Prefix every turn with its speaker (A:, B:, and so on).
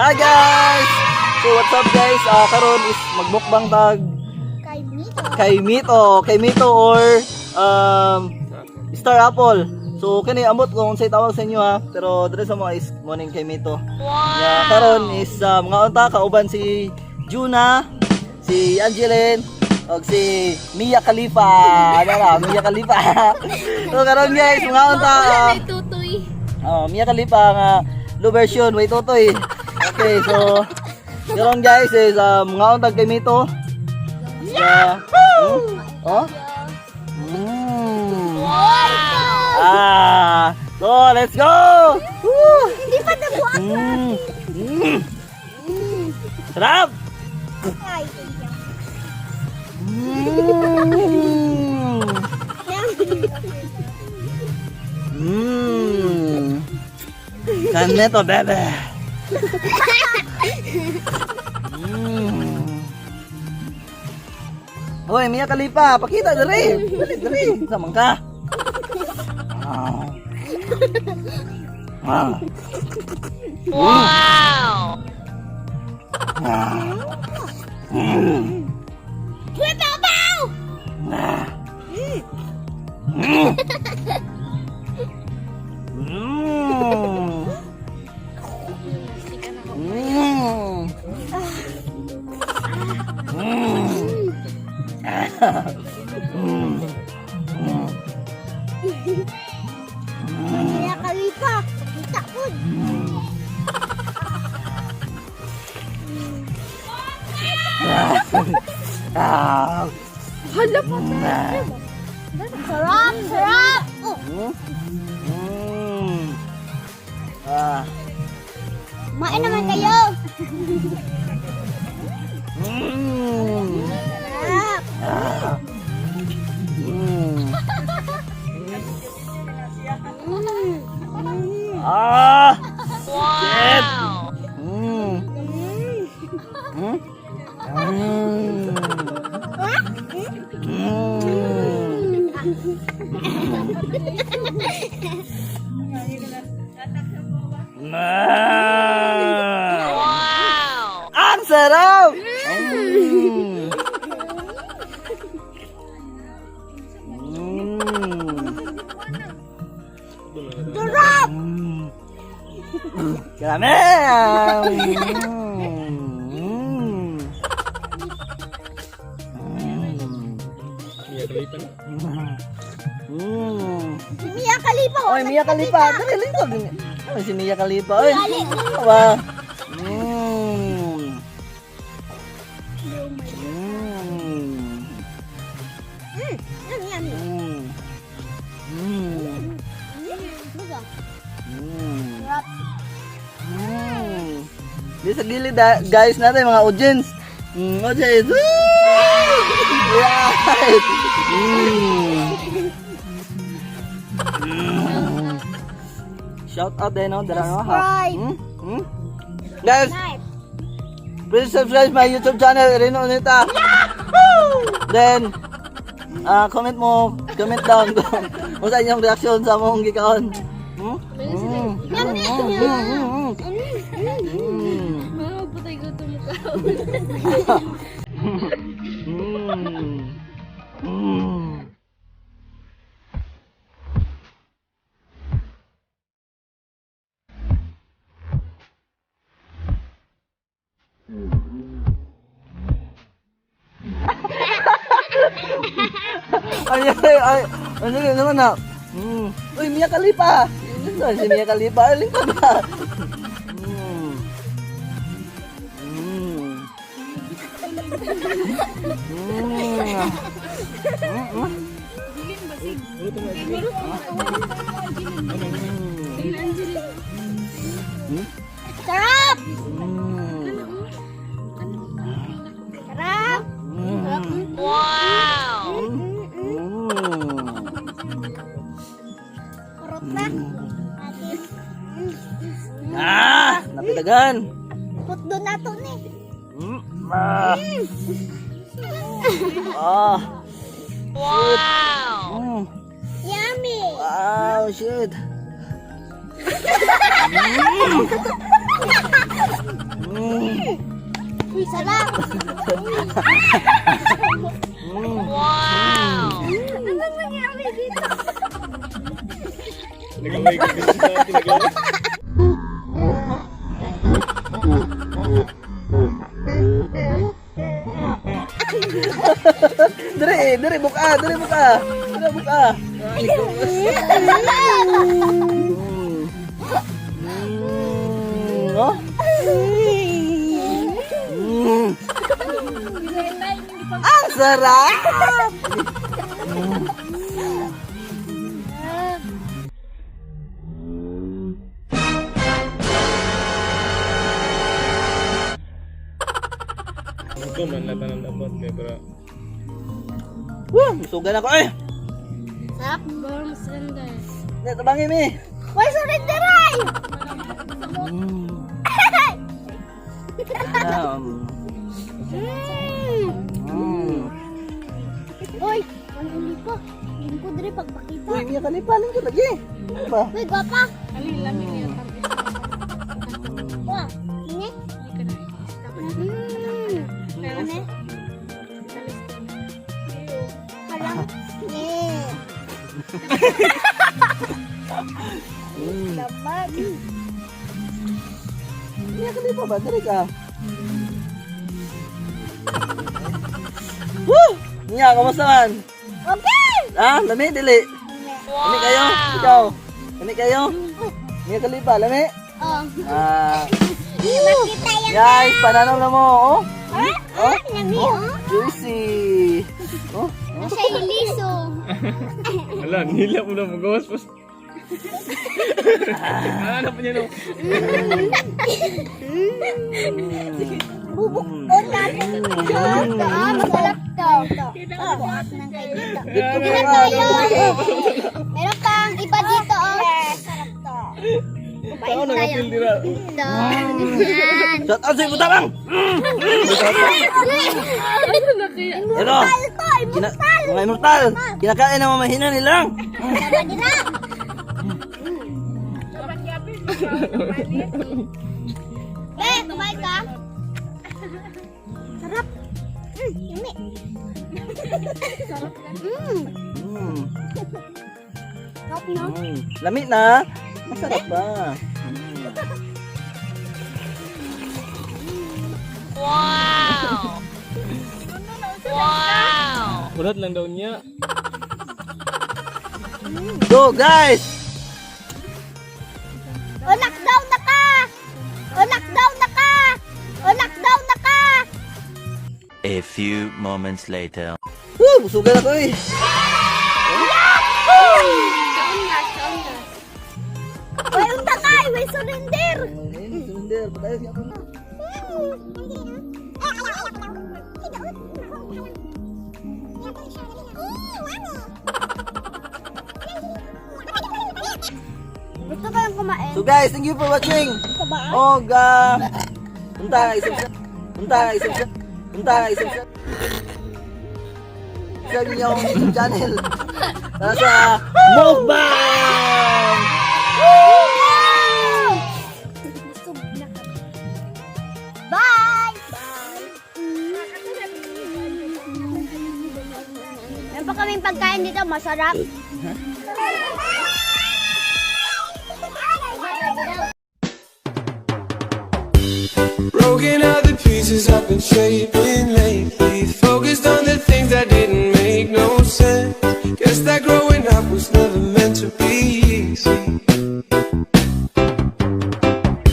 A: Hi guys! So what's up guys? Karon is magbukbang tag kaymito or star apple. So kani amot kung unsay tawag sa inyo ha. Pero dere sa mga is morning kaymito. Yeah, karon is mga unta kauban si Juna, si Angeline, og si Mia Khalifa. Mia Khalifa. So karon guys, mga unta Mia Khalifa nga low version, way totoy. Okay, so karon guys is mga untag kaymito. Oh? So let's go!
B: Hindi pa nabuhat pa.
A: Sarap!
B: Ay,
A: Kaneto, bebe! Hoy, Mia Khalifa, pakita dere. Dere, sama ka.
B: wow! Kita bau! Mia Khalifa, kita pun. Hala pa sarap, sarap. Main naman kayo. Sarap.
A: Wow! Wow! Ang sarap!
B: Sarap!
A: Karami!
B: Mia Khalifa.
A: Oy, Mia Khalifa. Dali lingkod. Ano si Mia Khalifa? Oy. Ba. Di sa gilid guys natin mga audience. Audience. Right. Shout out din no, dara no ha. Guys, please subscribe my YouTube channel Rino Nita. Then comment down kung sa inyong reaction sa mong gikaon.
B: Putay ko ito mukha.
A: Ay, naman na. Uy, Mia Khalifa. Si Mia Khalifa, lingkod ba?
B: Sarap! Sarap! Wow! Kurot na.
A: Napitagan.
B: Putdo na to ni.
A: Wow!
B: Yummy!
A: Wow, shit.
B: Uy, sarap. Ano nangyari dito?
C: Nagamay ka kasi natin nagamay.
A: Dere, buka. Ay, gawas. Oh? Ang sarap!
C: Ito man lata ng dapat kaya para
A: Sugan ako eh!
B: Sarap. Bawang surrender.
A: Tabangin mi!
B: Why surrender ay? Uy, manuli ko. Hindi ko diri pagpakita.
A: Uy, miya kalipanin ko lagi! Ano ba?
B: Uy, gwapa. Wah, ini? Ano? Kalang. Dapat.
A: Miya kalipa ba? Dere ka! Woo! Miya, kamusta man?
B: Okay!
A: Ah, lami, dili! Lami kayo? Ikaw? Lami kayo? Miya kalipa, lami?
B: Oh.
A: Ah,
B: Makita yan.
A: guys, pananaw na mo, oh!
B: Oh, nami, oh.
A: Juicy! Oh,
B: Nasa iliso.
C: ala, nila mo na magawas po. Ano pa niya no?
B: Bubuk ko natin. Masarap to. Bukas ng kay dito.
A: dito
B: Dito
A: ka
B: tayo. Meron pang iba dito, oh. Sarap to.
C: Tao na kapil dira.
B: Ito. Yan.
A: Shout out sa butabang! Ito! Mga immortal! Kinakain ng mamahina nilang!
B: Sama nila. Kumain ka? Sarap. Yummy. Sarap. Sarap, no?
A: Lami na! Masarap ba?
C: Kurat lang daw niya.
A: Go guys!
B: O, lockdown na ka! O, lockdown na ka! O, lockdown na ka!
D: A few moments later.
A: Woo! Busugan ako eh!
B: Uy, unta ka! May surrender!
A: Sundel, patayo siya ako na.
B: Gusto ko lang kumain.
A: So guys, thank you for watching!
B: Ito ba?
A: Og, punta nga isang sa inyong YouTube channel para sa MUKBANG!
B: Bye! Meron pa kaming pagkain dito, masarap.
E: Broken out the pieces I've been shaping lately. Focused on the things that didn't make no sense. Guess that growing up was never meant to be easy.